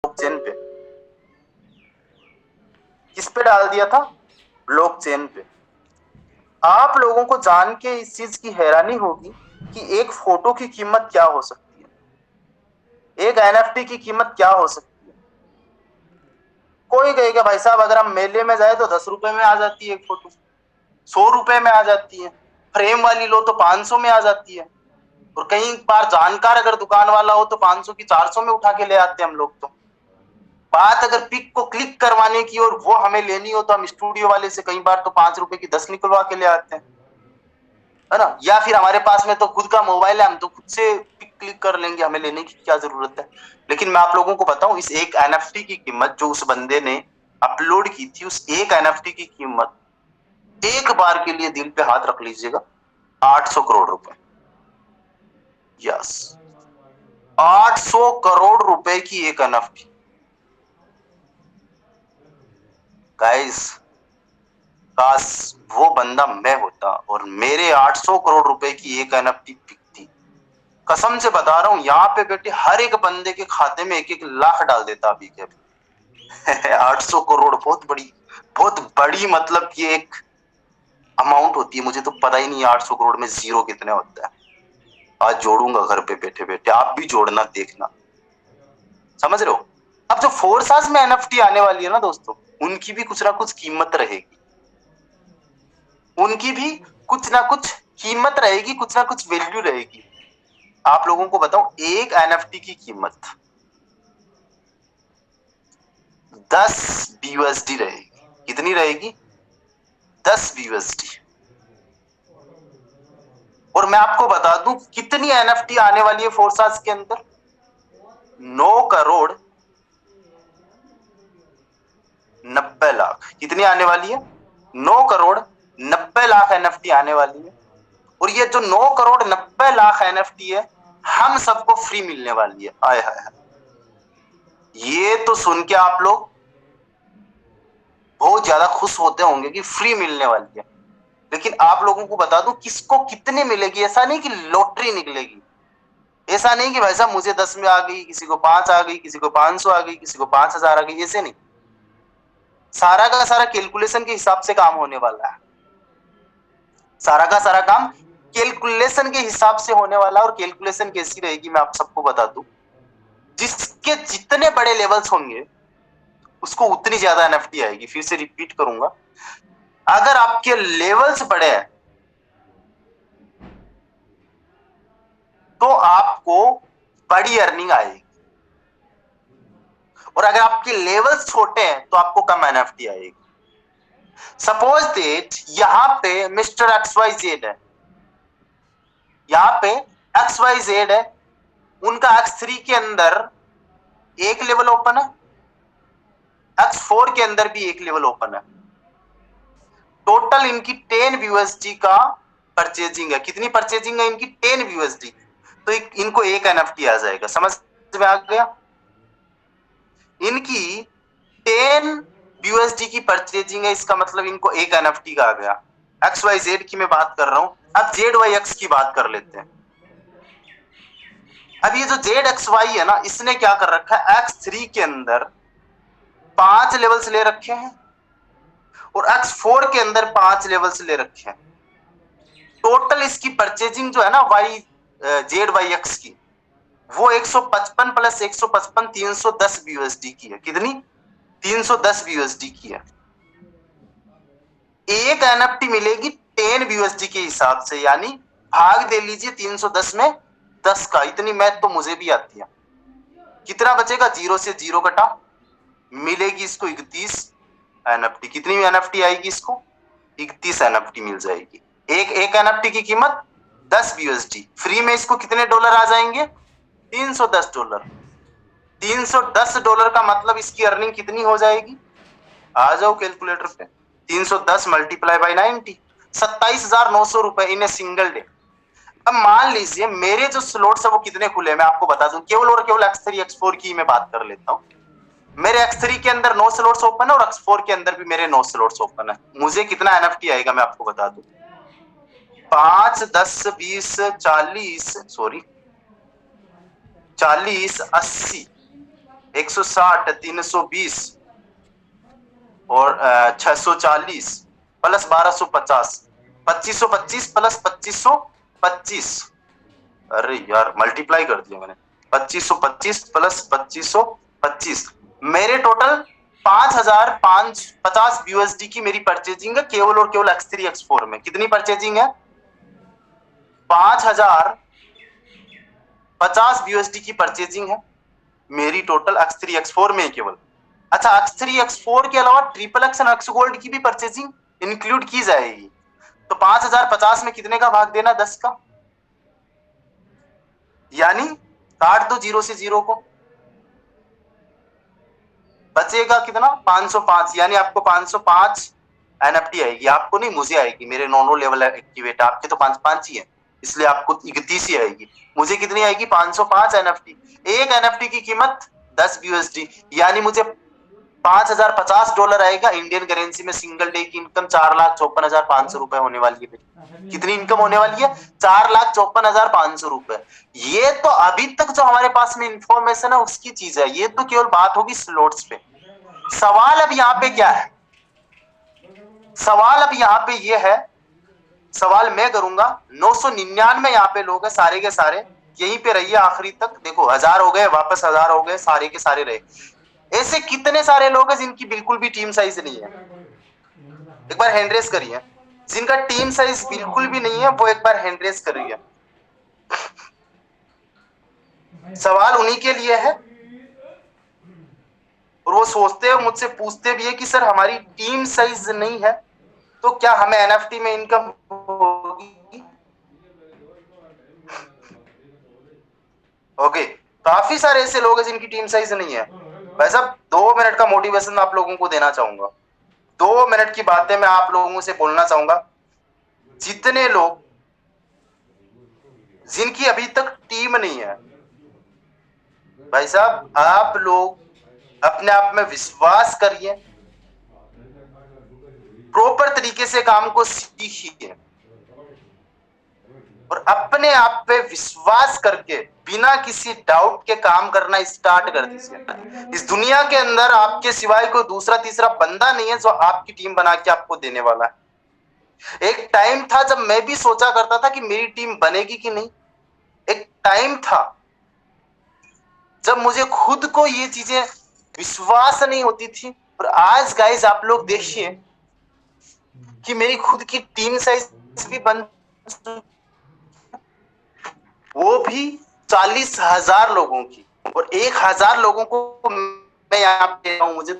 Blockchain पे। किस पे डाल दिया था? ब्लॉकचेन पे। आप लोगों को जान के इस चीज की हैरानी होगी कि एक फोटो की कीमत क्या हो सकती है, एक एनएफटी की कीमत क्या हो सकती है। कोई कहेगा भाई साहब अगर हम मेले में जाए तो 10 रुपए में आ जाती है एक फोटो, 100 रुपए में आ जाती है, फ्रेम वाली लो तो 500 में आ जाती है, और कई बार जानकार अगर दुकान वाला हो तो 500 की 400 में उठा के ले आते हैं हम लोग। तो बात अगर पिक को क्लिक करवाने की और वो हमें लेनी हो तो हम स्टूडियो वाले से कई बार तो 5 रुपए की 10 निकलवा के ले आते हैं, है ना। या फिर हमारे पास में तो खुद का मोबाइल है, हम तो खुद से पिक क्लिक कर लेंगे, हमें लेने की क्या जरूरत है। लेकिन मैं आप लोगों को बताऊं, इस एक एनएफटी की कीमत जो उस बंदे ने अपलोड की थी, उस एक एनएफटी की कीमत एक बार के लिए दिल पे हाथ रख लीजिएगा, 800 करोड़ रुपए। यस, 800 करोड़ रुपए की एक एनएफटी। गाइस, काश वो बंदा मैं होता और मेरे 800 करोड़ रुपए की एक एनएफटी बिकती। कसम से बता रहा हूं, यहाँ पे बैठे हर एक बंदे के खाते में 1-1 लाख डाल देता अभी के अभी। 800 करोड़ बहुत बड़ी मतलब कि एक अमाउंट होती है। मुझे तो पता ही नहीं 800 करोड़ में जीरो कितने होता है। आज जोड़ूंगा घर पे बैठे बैठे, आप भी जोड़ना देखना। समझ रहे हो? अब जो फोर्सास में एनएफटी आने वाली है ना दोस्तों, उनकी भी कुछ ना कुछ कीमत रहेगी, उनकी भी कुछ ना कुछ कीमत रहेगी, कुछ ना कुछ वैल्यू रहेगी। आप लोगों को बताऊं, एक एनएफटी की कीमत 10 बीयूएसडी रहेगी। कितनी रहेगी? 10 बीयूएसडी। और मैं आपको बता दूं कितनी एनएफटी आने वाली है फोर्सास के अंदर। 9 करोड़ 90 लाख। कितनी आने वाली है? 9 करोड़ 90 लाख एनएफटी आने वाली है। और ये जो 9 करोड़ 90 लाख एनएफटी है, हम सबको फ्री मिलने वाली है। आय हाय हाय, ये तो सुन के आप लोग बहुत ज्यादा खुश होते होंगे कि फ्री मिलने वाली है। लेकिन आप लोगों को बता दूं किसको कितनी मिलेगी। ऐसा नहीं कि लॉटरी निकलेगी, ऐसा नहीं कि भाई साहब मुझे 10 में आ गई, किसी को 5 आ गई, किसी को 500 आ गई, किसी को 5000 आ गई, ऐसे नहीं। सारा का सारा कैलकुलेशन के हिसाब से काम होने वाला है। सारा का सारा काम कैलकुलेशन के हिसाब से होने वाला है। और कैलकुलेशन कैसी रहेगी मैं आप सबको बता दूं, जिसके जितने बड़े लेवल्स होंगे उसको उतनी ज्यादा एनएफटी आएगी। फिर से रिपीट करूंगा, अगर आपके लेवल्स बड़े हैं तो आपको बड़ी अर्निंग आएगी, और अगर आपके लेवल्स छोटे हैं तो आपको कम एनएफटी आएगी। सपोज दैट यहां पे मिस्टर एक्स वाई जेड है, यहां पे एक्स वाई जेड है, उनका X3 के अंदर एक लेवल ओपन है, X4 के अंदर भी एक लेवल ओपन है। टोटल इनकी 10 यूएसडी का परचेजिंग है। कितनी परचेजिंग है इनकी? 10 यूएसडी। तो इनको एक एनएफटी आ जाएगा। समझ में आ गया? इनकी 10 यूएसडी की परचेजिंग है, इसका मतलब इनको एक एनएफटी का आ गया। एक्स वाई जेड की मैं बात कर रहा हूं, अब जेड वाई एक्स की बात कर लेते हैं। अब ये जो जेड एक्स वाई है ना, इसने क्या कर रखा है, X3 के अंदर 5 लेवल्स ले रखे हैं और X4 के अंदर 5 लेवल्स ले रखे हैं। टोटल इसकी परचेजिंग जो है ना वाई जेड वाई एक्स की, वो 155 प्लस 155 310 बीयूएसडी की है। कितनी? 310 बीयूएसडी की है। एक एनएफटी मिलेगी 10 बीयूएसडी के हिसाब से, यानी भाग दे लीजिए 310 में 10 का। इतनी मैथ तो मुझे भी आती है। कितना बचेगा? 0 से 0 कटा, मिलेगी इसको 31 एनएफटी। कितनी एनएफटी आएगी इसको? 31 एनएफटी मिल जाएगी। एक एनएफटी की कीमत 10 बीयूएसडी। फ्री में इसको कितने डॉलर आ जाएंगे? 310 डॉलर। 310 डॉलर का मतलब इसकी अर्निंग कितनी हो जाएगी? आ जाओ कैलकुलेटर पे, 310 मल्टीप्लाई बाई 90, 27,900 रुपए इन ए सिंगल डे। अब मान लीजिए मेरे जो स्लॉट्स है वो कितने खुले हैं मैं आपको बता दूं, केवल और केवल X3 X4 की मैं बात कर लेता हूं। मेरे X3 के अंदर 9 स्लॉट्स ओपन है और X4 के अंदर भी मेरे 9 स्लॉट्स ओपन है। मुझे कितना एनएफटी आएगा मैं आपको बता दूं, 5 10 20 40 सॉरी 40 80 160, 320 और 640 प्लस 1250, 2525 प्लस 2525। अरे यार मल्टीप्लाई कर दिया मैंने। 2525 प्लस 2525, मेरे टोटल 5550 यूएसडी की मेरी परचेजिंग है केवल और केवल X3 X4 में। कितनी परचेजिंग है? 5050 यूएसडी की परचेजिंग है मेरी टोटल X3 X4 में केवल। अच्छा, X3 X4 के अलावा XXX और X गोल्ड की भी परचेजिंग इंक्लूड की जाएगी। तो 5050 में कितने का भाग देना? 10 का, यानी काट दो जीरो से जीरो को, बचेगा कितना? 505। यानी आपको 505 एनएफटी आएगी। आपको नहीं, मुझे आएगी। मेरे नॉनो लेवल एक्टिवेट, आपके तो 5 ही है, इसलिए आपको 31 ही आएगी। मुझे कितनी आएगी? 505 एनएफटी। एक एनएफटी की कीमत 10 यूएसडी, यानी मुझे $5050 आएगा इंडियन करेंसी में। सिंगल डे की इनकम 4,54,500 रुपए होने वाली है। कितनी इनकम होने वाली है? 4,54,500 रुपए। ये तो अभी तक जो हमारे पास में इंफॉर्मेशन है उसकी चीज है, ये तो केवल बात होगी स्लॉट्स पे। सवाल अब यहाँ पे क्या है? सवाल अब यहाँ पे ये है, सवाल मैं करूंगा। 999 यहाँ पे लोग हैं, सारे के सारे यहीं पे रहिए आखिरी तक। देखो 1000 हो गए, वापस 1000 हो गए, सारे के सारे रहे। ऐसे कितने सारे लोग हैं जिनकी बिल्कुल भी टीम साइज नहीं है? एक बार हैंड रेस करिए। जिनका टीम साइज बिल्कुल भी नहीं है वो एक बार हैंड रेस करिए। सवाल उन्हीं के लिए है, और वो सोचते हैं, मुझसे पूछते भी है कि सर हमारी टीम साइज नहीं है तो क्या हमें एनएफटी में इनकम होगी? ओके, काफी सारे ऐसे लोग हैं जिनकी टीम साइज नहीं है। भाई साहब 2 मिनट का मोटिवेशन आप लोगों को देना चाहूंगा। 2 मिनट की बातें मैं आप लोगों से बोलना चाहूंगा। जितने लोग जिनकी अभी तक टीम नहीं है, भाई साहब आप लोग अपने आप में विश्वास करिए, प्रॉपर तरीके से काम को सीखिए और अपने आप पे विश्वास करके बिना किसी डाउट के काम करना स्टार्ट कर दीजिए। इस दुनिया के अंदर आपके सिवाय कोई दूसरा तीसरा बंदा नहीं है जो आपकी टीम बना के आपको देने वाला है। एक टाइम था जब मैं भी सोचा करता था कि मेरी टीम बनेगी कि नहीं। एक टाइम था जब मुझे खुद को ये चीजें विश्वास नहीं होती थी। और आज गाइस आप लोग देखिए कि मेरी खुद की टीम साइज भी बन, वो भी 40,000 लोगों की, और 1,000 लोगों को मैं यहाँ पे मुझे